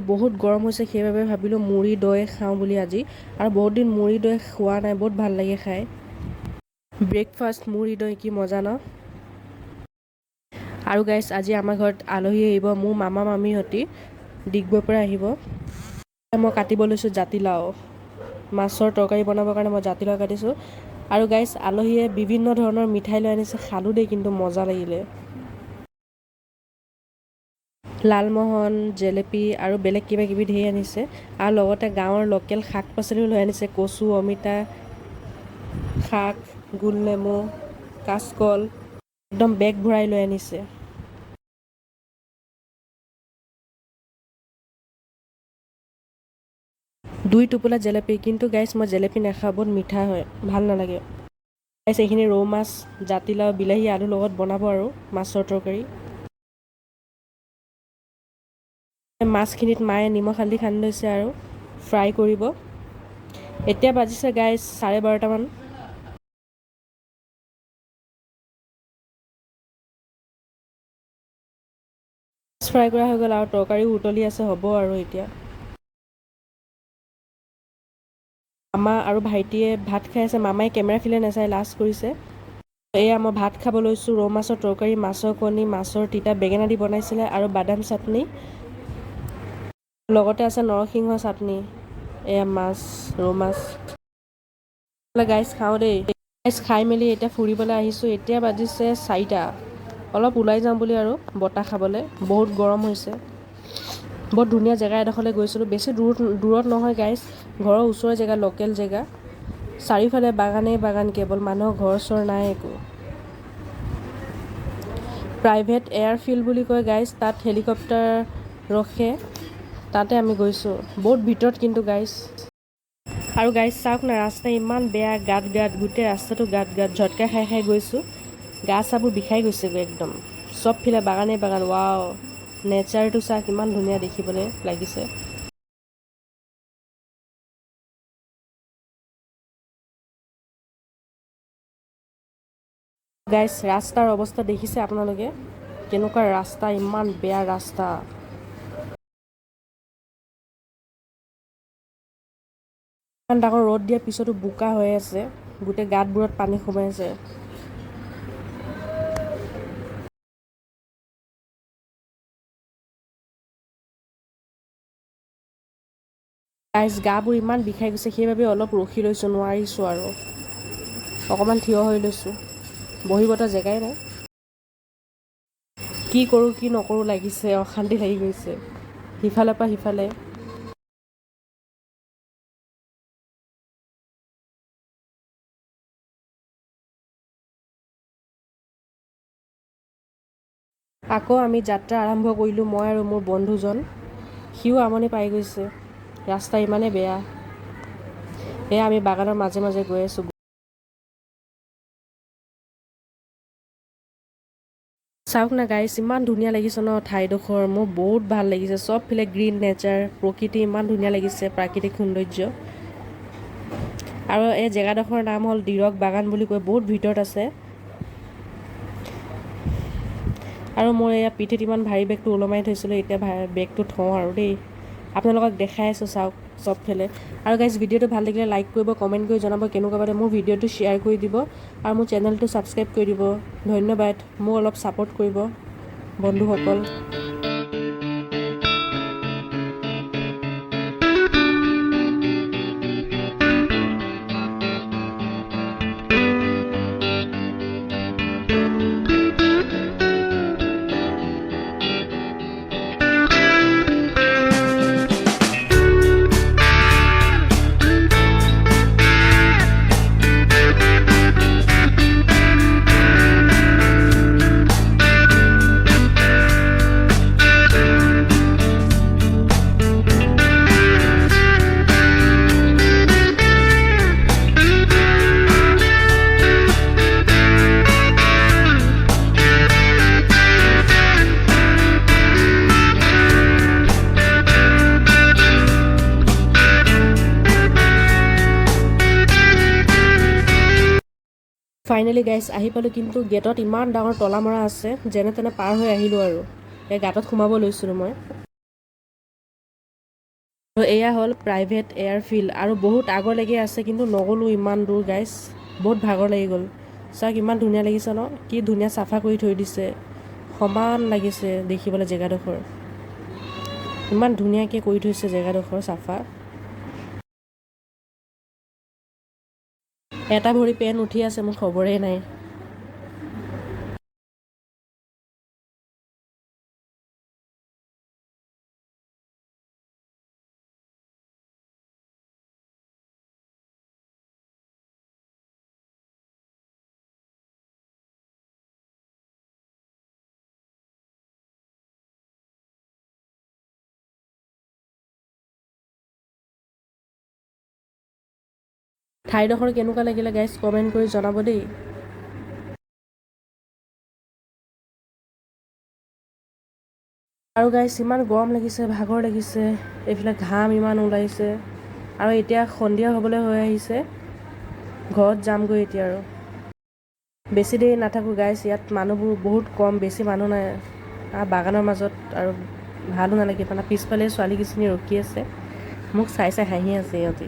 বহুত গৰম হৈছে সেইবাবে ভাবিলোঁ মুড়ি দৈ খাওঁ বুলি আজি আৰু বহুত দিন মুড়ি দৈ খোৱা নাই বহুত ভাল লাগে খাই ব্ৰেকফাষ্ট মুড়ি দৈ কি মজা ন আৰু গাইছ আজি আমাৰ ঘৰত আলহী আহিব মোৰ মামা মামীহঁতি ডিগবৈৰ পৰা আহিব মই কাটিব লৈছোঁ জাতিলাও মাছৰ তৰকাৰী বনাবৰ কাৰণে মই জাতিলাও কাটিছোঁ আৰু গাইছ আলহীয়ে বিভিন্ন ধৰণৰ মিঠাই লৈ আনিছে খালোঁ দেই কিন্তু মজা লাগিলে লালমোহন জেলেপি আৰু বেলেগ কিবা কিবি ধেৰ আনিছে আৰু লগতে গাঁৱৰ লোকেল শাক পাচলিও লৈ আনিছে কচু অমিতা শাক গোল নেমু কাচকল একদম বেগ ভৰাই লৈ আনিছে দুই টোপোলা জেলেপি কিন্তু গাইছ মই জেলেপি নাখাওঁ বহুত মিঠা হয় ভাল নালাগে গাইছ এইখিনি ৰৌ মাছ জাতিলাও বিলাহী আলুৰ লগত বনাব আৰু মাছৰ তৰকাৰী মাছখিনিত মায়ে নিমখ হালধি সানি লৈছে আৰু ফ্ৰাই কৰিব এতিয়া বাজিছে গাইছ 12:30মান ফ্ৰাই কৰা হৈ গ'ল আৰু তৰকাৰীও উতলি আছে হ'ব আৰু এতিয়া মামা আৰু ভাইটিয়ে ভাত খাই আছে মামাই কেমেৰা ফিলে নাচাই লাজ কৰিছে এয়া মই ভাত খাব লৈছোঁ ৰৌ মাছৰ তৰকাৰী মাছৰ কণী মাছৰ তিতা বেঙেনা দি বনাইছিলে আৰু বাদাম চাটনি লগতে আছে নৰসিংহ চাটনি এয়া মাছ ৰৌ মাছ গাইছ খাওঁ দেই গাইছ খাই মেলি এতিয়া ফুৰিবলৈ আহিছোঁ এতিয়া বাজিছে 4টা অলপ ওলাই যাওঁ বুলি আৰু বতাহ খাবলৈ বহুত গৰম হৈছে বহুত ধুনীয়া জেগা এডোখৰলৈ গৈছিলোঁ বেছি দূৰত নহয় গাইছ ঘৰৰ ওচৰৰ জেগা লোকেল জেগা চাৰিওফালে বাগানেই বাগান কেৱল মানুহৰ ঘৰ চৰ নাই একো প্ৰাইভেট এয়াৰফিল্ড বুলি কয় গাইছ তাত হেলিকপ্টাৰ ৰখে তাতে আমি গৈছোঁ বহুত ভিতৰত কিন্তু গাইছ আৰু গাইছ চাওক না ৰাস্তা ইমান বেয়া গাঁত গোটেই ৰাস্তাটো গাঁত ঝটকা খাই খাই গৈছোঁ গা চাবোৰ বিষাই গৈছেগৈ একদম চবফালে বাগানেই বাগান ৱাও নেচাৰটো চাওক কিমান ধুনীয়া দেখিবলৈ লাগিছে গাইছ ৰাস্তাৰ অৱস্থা দেখিছে আপোনালোকে কেনেকুৱা ৰাস্তা ইমান বেয়া ৰাস্তা ইমান ডাঙৰ ৰ'দ দিয়াৰ পিছতো বোকা হৈ আছে গোটেই গাঁতবোৰত পানী সোমাই আছে গাইছ গাবোৰ ইমান বিষাই গৈছে সেইবাবে অলপ ৰখি লৈছোঁ নোৱাৰিছোঁ আৰু অকণমান থিয় হৈ লৈছোঁ বহিবতো জেগাই নাই কি কৰোঁ কি নকৰোঁ লাগিছে অশান্তি লাগি গৈছে সিফালৰ পৰা সিফালে আকৌ আমি যাত্ৰা আৰম্ভ কৰিলোঁ মই আৰু মোৰ বন্ধুজন সিও আমনি পাই গৈছে ৰাস্তা ইমানেই বেয়া এয়া আমি বাগানৰ মাজে মাজে গৈ আছোঁ চাওক না গাইছ ইমান ধুনীয়া লাগিছে ন ঠাইডোখৰ মোৰ বহুত ভাল লাগিছে চবফালে গ্ৰীণ নেচাৰ প্ৰকৃতি ইমান ধুনীয়া লাগিছে প্ৰাকৃতিক সৌন্দৰ্য আৰু এই জেগাডোখৰৰ নাম হ'ল দিৰক বাগান বুলি কয় বহুত ভিতৰত আছে আৰু মই এয়া পিঠিত ইমান ভাৰী বেগটো ওলমাই থৈছিলোঁ এতিয়া বেগটো থওঁ আৰু দেই আপোনালোকক দেখাই আছোঁ চাওক চবফালে আৰু গাইজ ভিডিঅ'টো ভাল লাগিলে লাইক কৰিব কমেণ্ট কৰি জনাব কেনেকুৱা পালে মোৰ ভিডিঅ'টো শ্বেয়াৰ কৰি দিব আৰু মোৰ চেনেলটো ছাবস্ক্ৰাইব কৰি দিব ধন্যবাদ মোক অলপ ছাপোৰ্ট কৰিব বন্ধুসকল ফাইনেলি গাইছ আহি পালোঁ কিন্তু গেটত ইমান ডাঙৰ তলা মৰা আছে যেনে তেনে পাৰ হৈ আহিলোঁ আৰু এই গাঁতত সোমাব লৈছিলোঁ মই আৰু এয়া হ'ল প্ৰাইভেট এয়াৰফিল্ড আৰু বহুত আগলৈকে আছে কিন্তু নগ'লোঁ ইমান দূৰ গাইজ, বহুত ভাগৰ লাগি গ'ল। চাওক ইমান ধুনীয়া লাগিছে ন, কি ধুনীয়া চাফা কৰি থৈ দিছে, সমান লাগিছে দেখিবলৈ জেগাডোখৰ, ইমান ধুনীয়াকৈ কৰি থৈছে জেগাডোখৰ চাফা। এটা ভৰি পেন উঠি আছে, মোৰ খবৰেই নাই। ঠাইডোখৰ কেনেকুৱা লাগিলে গাইজ কমেণ্ট কৰি জনাব দেই। আৰু গাইজ ইমান গৰম লাগিছে, ভাগৰ লাগিছে, এইফালে ঘাম ইমান ওলাইছে আৰু এতিয়া সন্ধিয়া হ'বলৈ হৈ আহিছে, ঘৰত যামগৈ এতিয়া আৰু। বেছি দেৰি নাথাকোঁ গাইজ, ইয়াত মানুহবোৰ বহুত কম, বেছি মানুহ নাই বাগানৰ মাজত, আৰু ভালো নালাগে মানে। পিছফালে ছোৱালীকেইজনী ৰখি আছে, মোক চাই চাই হাঁহি আছে সিহঁতি,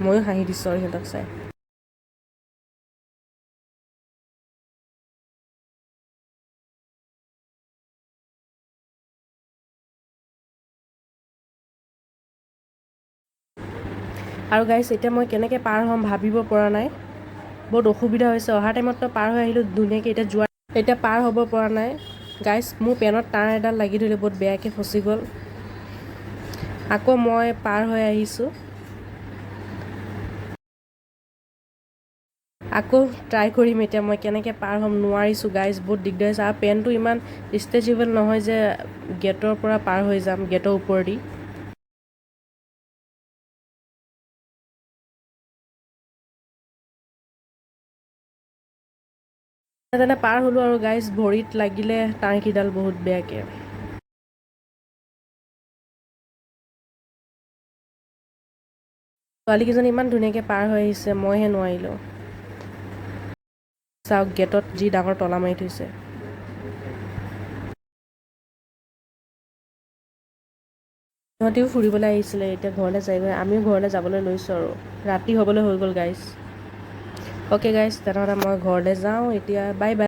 ময়ো হাঁহি দিছোঁ আৰু সিহঁতক চাই। আৰু গাইজ এতিয়া মই কেনেকৈ পাৰ হ'ম ভাবিব পৰা নাই, বহুত অসুবিধা হৈছে। অহা টাইমততো পাৰ হৈ আহিলোঁ ধুনীয়াকৈ, এতিয়া পাৰ হ'ব পৰা নাই গাইজ। মোৰ পেনত তাঁৰ এডাল লাগি ধৰিলে, বহুত বেয়াকৈ ফচি গ'ল। আকৌ মই পাৰ হৈ আহিছোঁ, আকৌ ট্ৰাই কৰিম এতিয়া মই কেনেকৈ পাৰ হ'ম, নোৱাৰিছোঁ গাইজ, বহুত দিগদাৰ হৈছে। আৰু পেনটো ইমান ষ্ট্ৰেচেবল নহয় যে গেটৰ পৰা পাৰ হৈ যাম, গেটৰ ওপৰেদি। তেনে পাৰ হ'লোঁ আৰু গাইজ, ভৰিত লাগিলে তাঁৰকেইডাল বহুত বেয়াকৈ। ছোৱালীকেইজনী ইমান ধুনীয়াকৈ পাৰ হৈ আহিছে, মইহে নোৱাৰিলোঁ। চাওক গেটত যি ডাঙৰ তলা মাৰি থৈছে। সিহঁতিও ফুৰিবলৈ আহিছিলে, এতিয়া ঘৰলৈ যায়গৈ, আমিও ঘৰলৈ যাবলৈ লৈছোঁ আৰু ৰাতি হ'বলৈ হৈ গ'ল গাইজ। অ'কে গাইজ, তেনেহ'লে মই ঘৰলৈ যাওঁ এতিয়া, বাই বাই।